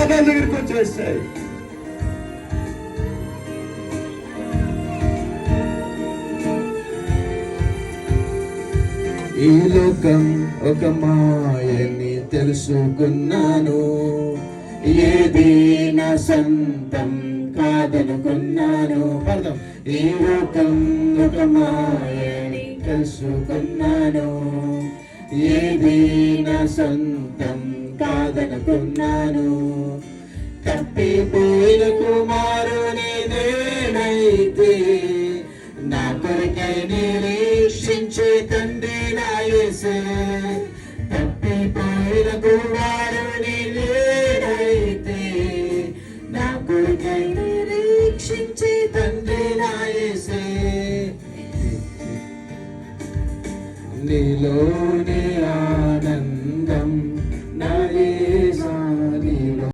సాతాను దగ్గరికి వచ్చేస్తాయి. ఈ లోకం ఒక మాయని తెలుసుకున్నాను, ఏది నా సొంతం కాదనుకున్నాను. పడదాం. ఈ లోకం ఒక మాయని తెలుసుకున్నాను, ఏది నా సొంతం కాదనుకున్నాను. తప్పిపోయిన కుమారుని నేనైతే, నా కొరకై నిరీక్షించే తండ్రి నా యేసే. తప్పిపోయిన కుమారుని నేనైతే, నా కొరకై నిరీక్షించే తండ్రి నా యేసే. నీలోనే